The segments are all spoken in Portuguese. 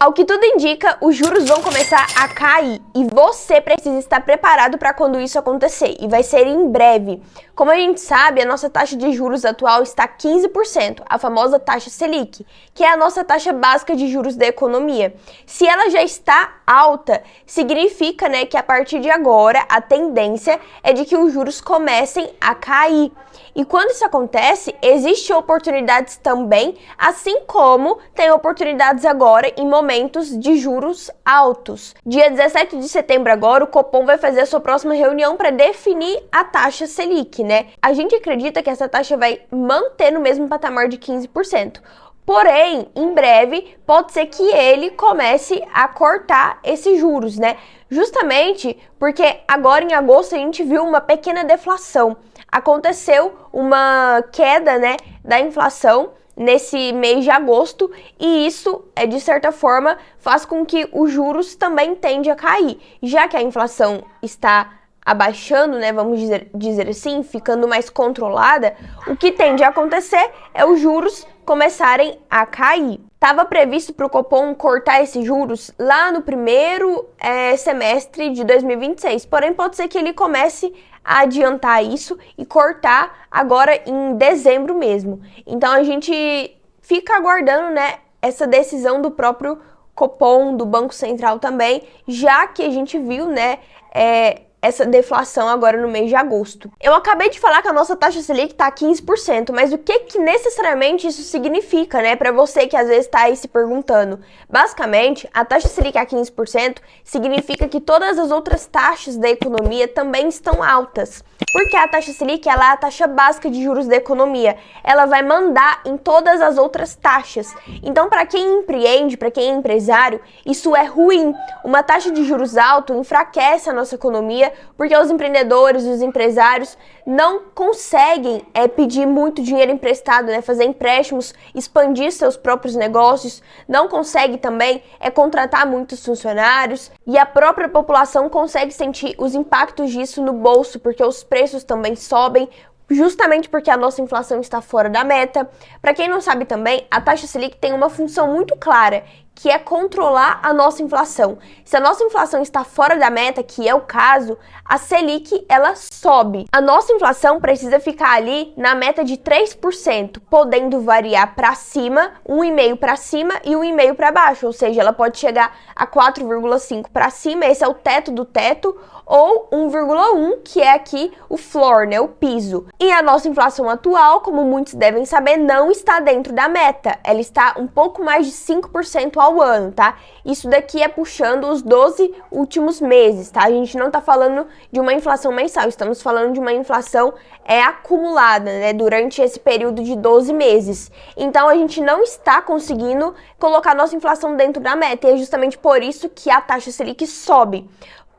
Ao que tudo indica, os juros vão começar a cair e você precisa estar preparado para quando isso acontecer, e vai ser em breve. Como a gente sabe, a nossa taxa de juros atual está 15%, a famosa taxa Selic, que é a nossa taxa básica de juros da economia. Se ela já está alta, significa, que a partir de agora a tendência é de que os juros comecem a cair. E quando isso acontece, existem oportunidades também, assim como tem oportunidades agora em momentos de juros altos. Dia 17 de setembro agora, o Copom vai fazer a sua próxima reunião para definir a taxa Selic, A gente acredita que essa taxa vai manter no mesmo patamar de 15%. Porém, em breve, pode ser que ele comece a cortar esses juros, Justamente porque agora em agosto a gente viu uma pequena deflação. Aconteceu uma queda, da inflação nesse mês de agosto e isso, de certa forma, faz com que os juros também tendem a cair. Já que a inflação está abaixando, vamos dizer assim, ficando mais controlada, o que tende a acontecer é os juros começarem a cair. Estava previsto para o Copom cortar esses juros lá no primeiro semestre de 2026, porém pode ser que ele comece a adiantar isso e cortar agora em dezembro mesmo. Então a gente fica aguardando, essa decisão do próprio Copom, do Banco Central também, já que a gente viu, essa deflação agora no mês de agosto. Eu acabei de falar que a nossa taxa Selic está 15%, mas o que necessariamente isso significa, para você que às vezes está aí se perguntando? Basicamente, a taxa Selic a 15% significa que todas as outras taxas da economia também estão altas. Porque a taxa Selic ela é a taxa básica de juros da economia. Ela vai mandar em todas as outras taxas. Então, para quem empreende, para quem é empresário, isso é ruim. Uma taxa de juros alta enfraquece a nossa economia, porque os empreendedores, os empresários não conseguem pedir muito dinheiro emprestado, fazer empréstimos, expandir seus próprios negócios, não consegue também contratar muitos funcionários e a própria população consegue sentir os impactos disso no bolso, porque os preços também sobem, justamente porque a nossa inflação está fora da meta. Para quem não sabe também, a taxa Selic tem uma função muito clara, que é controlar a nossa inflação. Se a nossa inflação está fora da meta, que é o caso, a Selic ela sobe. A nossa inflação precisa ficar ali na meta de 3%, podendo variar para cima, 1,5% para cima e 1,5% para baixo, ou seja, ela pode chegar a 4,5% para cima, esse é o teto do teto, ou 1,1%, que é aqui o floor, o piso. E a nossa inflação atual, como muitos devem saber, não está dentro da meta. Ela está um pouco mais de 5% ao ano, tá? Isso daqui é puxando os 12 últimos meses, tá? A gente não tá falando de uma inflação mensal, estamos falando de uma inflação acumulada, durante esse período de 12 meses. Então a gente não está conseguindo colocar nossa inflação dentro da meta, e é justamente por isso que a taxa Selic sobe.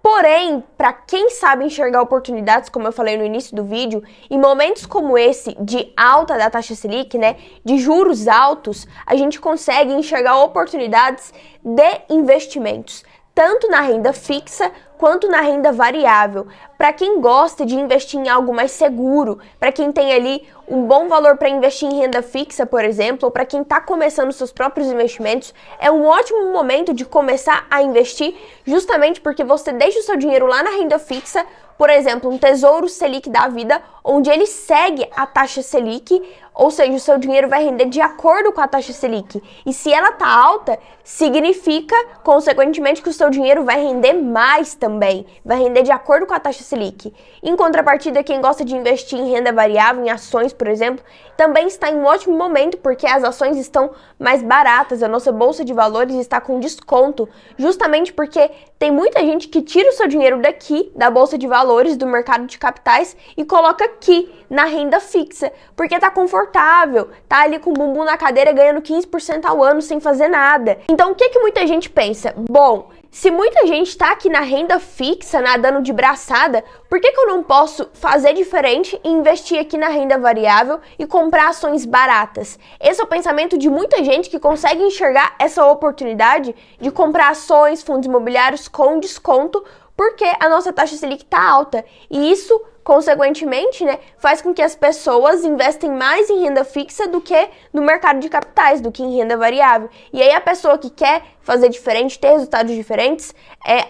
Porém, para quem sabe enxergar oportunidades, como eu falei no início do vídeo, em momentos como esse de alta da taxa Selic, de juros altos, a gente consegue enxergar oportunidades de investimentos, tanto na renda fixa quanto na renda variável. Para quem gosta de investir em algo mais seguro, para quem tem ali um bom valor para investir em renda fixa, por exemplo, ou para quem está começando seus próprios investimentos, é um ótimo momento de começar a investir, justamente porque você deixa o seu dinheiro lá na renda fixa, por exemplo, um Tesouro Selic da vida, onde ele segue a taxa Selic, ou seja, o seu dinheiro vai render de acordo com a taxa Selic. E se ela está alta, significa, consequentemente, que o seu dinheiro vai render mais também, vai render de acordo com a taxa Selic. Em contrapartida, quem gosta de investir em renda variável, em ações, por exemplo, também está em um ótimo momento, porque as ações estão mais baratas, a nossa bolsa de valores está com desconto, justamente porque tem muita gente que tira o seu dinheiro daqui, da bolsa de valores, do mercado de capitais, e coloca aqui, na renda fixa, porque tá confortável, tá ali com o bumbum na cadeira ganhando 15% ao ano sem fazer nada. Então o que muita gente pensa? Bom, se muita gente está aqui na renda fixa, nadando de braçada, por que eu não posso fazer diferente e investir aqui na renda variável e comprar ações baratas? Esse é o pensamento de muita gente que consegue enxergar essa oportunidade de comprar ações, fundos imobiliários com desconto, porque a nossa taxa Selic está alta. E isso consequentemente, né, faz com que as pessoas investem mais em renda fixa do que no mercado de capitais, do que em renda variável. E aí a pessoa que quer fazer diferente, ter resultados diferentes,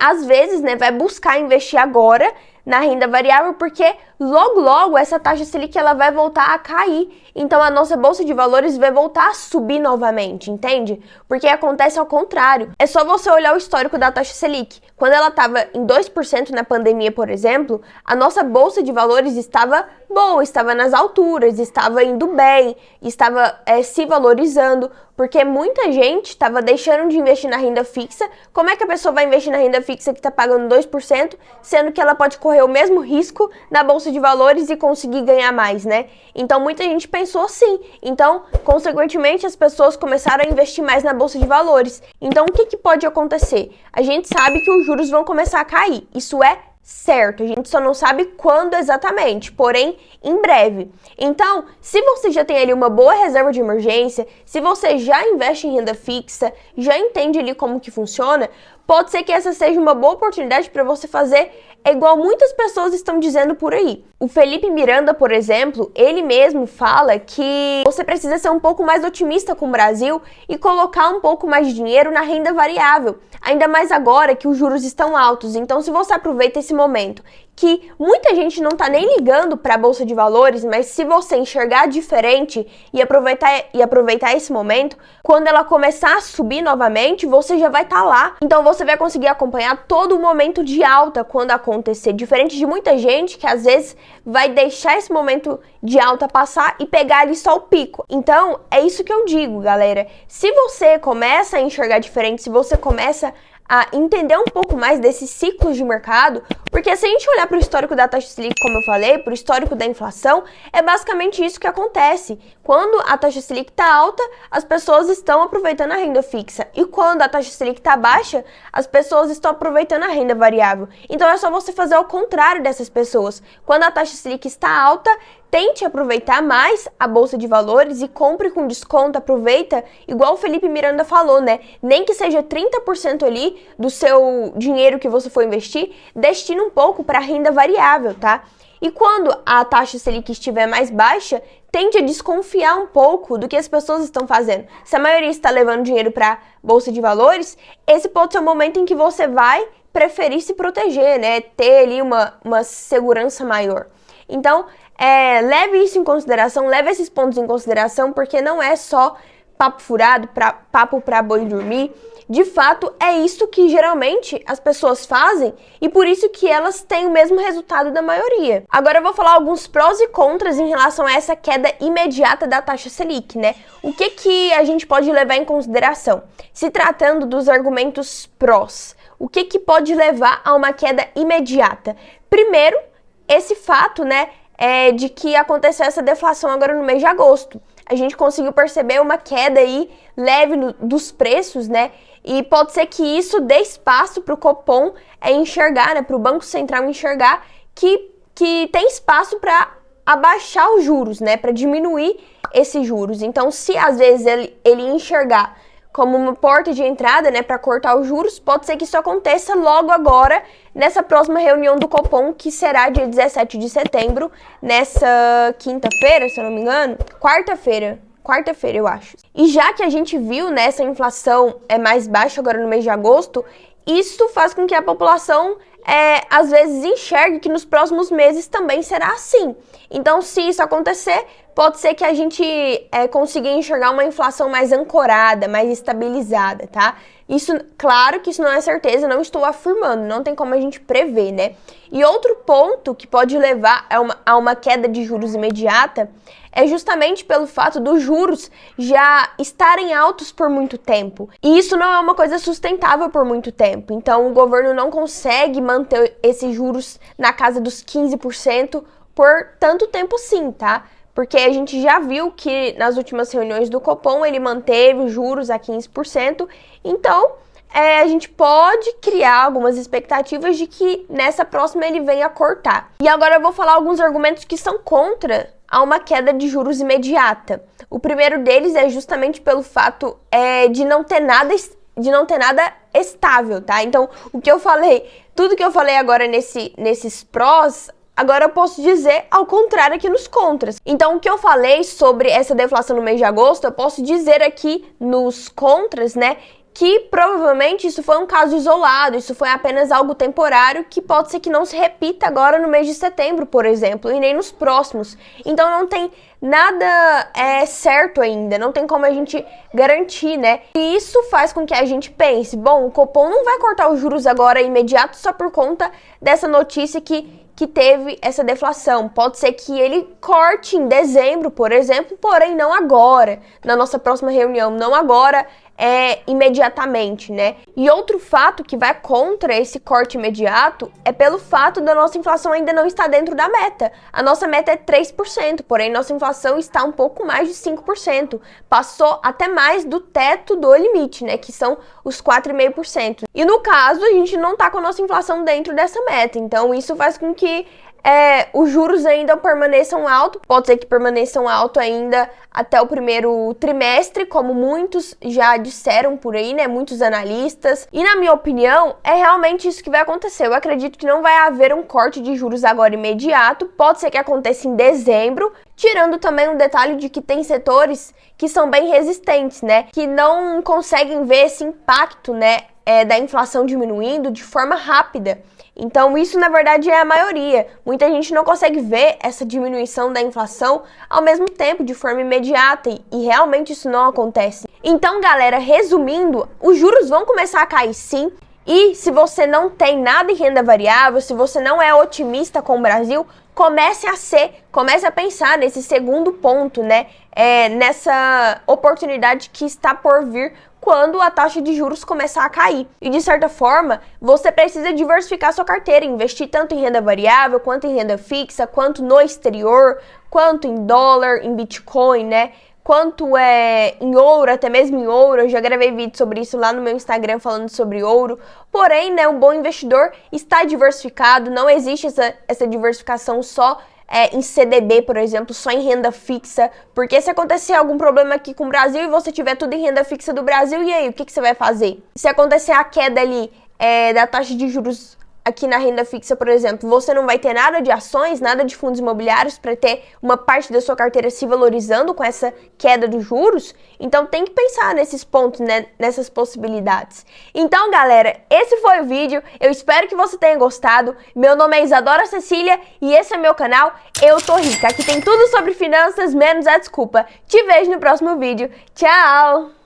às vezes, né, vai buscar investir agora na renda variável, porque logo essa taxa Selic ela vai voltar a cair. Então a nossa bolsa de valores vai voltar a subir novamente, entende? Porque acontece ao contrário. É só você olhar o histórico da taxa Selic. Quando ela estava em 2% na pandemia, por exemplo, a nossa bolsa de valores estava boa, estava nas alturas, estava indo bem, estava se valorizando, porque muita gente estava deixando de investir na renda fixa. Como é que a pessoa vai investir na renda fixa que está pagando 2%, sendo que ela pode correr o mesmo risco na bolsa de valores e conseguir ganhar mais, né? Então muita gente pensou assim. Então, consequentemente, as pessoas começaram a investir mais na bolsa de valores. Então, o que pode acontecer? A gente sabe que os juros vão começar a cair. Isso é certo, a gente só não sabe quando exatamente, porém em breve. Então, se você já tem ali uma boa reserva de emergência, se você já investe em renda fixa, já entende ali como que funciona, pode ser que essa seja uma boa oportunidade para você fazer igual muitas pessoas estão dizendo por aí. O Felipe Miranda, por exemplo, ele mesmo fala que você precisa ser um pouco mais otimista com o Brasil e colocar um pouco mais de dinheiro na renda variável, ainda mais agora que os juros estão altos. Então, se você aproveita esse momento que muita gente não tá nem ligando para a bolsa de valores, mas se você enxergar diferente e aproveitar esse momento, quando ela começar a subir novamente, você já vai estar lá. Então você vai conseguir acompanhar todo o momento de alta quando acontecer, diferente de muita gente que às vezes vai deixar esse momento de alta passar e pegar ali só o pico. Então é isso que eu digo, galera. Se você começa a enxergar diferente, se você começa a entender um pouco mais desses ciclos de mercado, porque se a gente olhar para o histórico da taxa Selic, como eu falei, para o histórico da inflação, é basicamente isso que acontece. Quando a taxa Selic está alta, as pessoas estão aproveitando a renda fixa. E quando a taxa Selic está baixa, as pessoas estão aproveitando a renda variável. Então é só você fazer o contrário dessas pessoas. Quando a taxa Selic está alta, tente aproveitar mais a bolsa de valores e compre com desconto, aproveita, igual o Felipe Miranda falou, né? Nem que seja 30% ali do seu dinheiro que você for investir, destina um pouco para renda variável, tá? E quando a taxa Selic estiver mais baixa, tente a desconfiar um pouco do que as pessoas estão fazendo. Se a maioria está levando dinheiro para bolsa de valores, esse pode ser o momento em que você vai preferir se proteger, né? Ter ali uma segurança maior. Então, leve isso em consideração, leve esses pontos em consideração, porque não é só papo furado, papo pra boi dormir. De fato, é isso que geralmente as pessoas fazem e por isso que elas têm o mesmo resultado da maioria. Agora eu vou falar alguns prós e contras em relação a essa queda imediata da taxa Selic, né? O que a gente pode levar em consideração? Se tratando dos argumentos prós, o que pode levar a uma queda imediata? Primeiro, esse fato, né, de que aconteceu essa deflação agora no mês de agosto. A gente conseguiu perceber uma queda aí leve dos preços, né? E pode ser que isso dê espaço para o Copom enxergar, né? Para o Banco Central enxergar que tem espaço para abaixar os juros, né? Para diminuir esses juros. Então, se às vezes ele enxergar como uma porta de entrada, né, para cortar os juros, pode ser que isso aconteça logo agora, nessa próxima reunião do Copom, que será dia 17 de setembro, nessa quinta-feira, se eu não me engano, quarta-feira, eu acho. E já que a gente viu, né, essa inflação mais baixa agora no mês de agosto, isso faz com que a população às vezes enxergue que nos próximos meses também será assim. Então, se isso acontecer, pode ser que a gente consiga enxergar uma inflação mais ancorada, mais estabilizada, tá? Isso, claro que isso não é certeza, não estou afirmando, não tem como a gente prever, né? E outro ponto que pode levar a uma queda de juros imediata é justamente pelo fato dos juros já estarem altos por muito tempo. E isso não é uma coisa sustentável por muito tempo. Então, o governo não consegue manter esses juros na casa dos 15% por tanto tempo assim, tá? Porque a gente já viu que nas últimas reuniões do Copom ele manteve os juros a 15%. Então, a gente pode criar algumas expectativas de que nessa próxima ele venha a cortar. E agora eu vou falar alguns argumentos que são contra a uma queda de juros imediata. O primeiro deles é justamente pelo fato de não ter nada estável, tá? Então, tudo que eu falei agora nesses prós Agora eu posso dizer ao contrário aqui nos contras. Então, o que eu falei sobre essa deflação no mês de agosto, eu posso dizer aqui nos contras, né, que provavelmente isso foi um caso isolado, isso foi apenas algo temporário que pode ser que não se repita agora no mês de setembro, por exemplo, e nem nos próximos. Então não tem nada certo ainda, não tem como a gente garantir, né? E isso faz com que a gente pense, bom, o Copom não vai cortar os juros agora imediato só por conta dessa notícia que teve essa deflação. Pode ser que ele corte em dezembro, por exemplo, porém não agora, na nossa próxima reunião, não agora, imediatamente, né? E outro fato que vai contra esse corte imediato é pelo fato da nossa inflação ainda não estar dentro da meta. A nossa meta é 3%, porém nossa inflação está um pouco mais de 5%. Passou até mais do teto do limite, né? Que são os 4,5%. E no caso, a gente não está com a nossa inflação dentro dessa meta. Então isso faz com que os juros ainda permaneçam altos, pode ser que permaneçam alto ainda até o primeiro trimestre, como muitos já disseram por aí, né, muitos analistas, e na minha opinião, é realmente isso que vai acontecer. Eu acredito que não vai haver um corte de juros agora imediato, pode ser que aconteça em dezembro, tirando também um detalhe de que tem setores que são bem resistentes, né, que não conseguem ver esse impacto, né, da inflação diminuindo de forma rápida. Então isso na verdade é a maioria. Muita gente não consegue ver essa diminuição da inflação ao mesmo tempo, de forma imediata, e realmente isso não acontece. Então galera, resumindo, os juros vão começar a cair sim, e se você não tem nada em renda variável, se você não é otimista com o Brasil, comece a pensar nesse segundo ponto, né? Nessa oportunidade que está por vir quando a taxa de juros começar a cair. E de certa forma, você precisa diversificar sua carteira, investir tanto em renda variável, quanto em renda fixa, quanto no exterior, quanto em dólar, em Bitcoin, né? Quanto em ouro, até mesmo em ouro. Eu já gravei vídeo sobre isso lá no meu Instagram falando sobre ouro. Porém, né, um bom investidor está diversificado, não existe essa diversificação só em CDB, por exemplo, só em renda fixa, porque se acontecer algum problema aqui com o Brasil e você tiver tudo em renda fixa do Brasil, e aí, o que você vai fazer? Se acontecer a queda ali da taxa de juros aqui na renda fixa, por exemplo, você não vai ter nada de ações, nada de fundos imobiliários para ter uma parte da sua carteira se valorizando com essa queda dos juros. Então tem que pensar nesses pontos, né, nessas possibilidades. Então galera, esse foi o vídeo, eu espero que você tenha gostado. Meu nome é Isadora Cecília e esse é meu canal Eu Tô Rica. Aqui tem tudo sobre finanças, menos a desculpa. Te vejo no próximo vídeo. Tchau!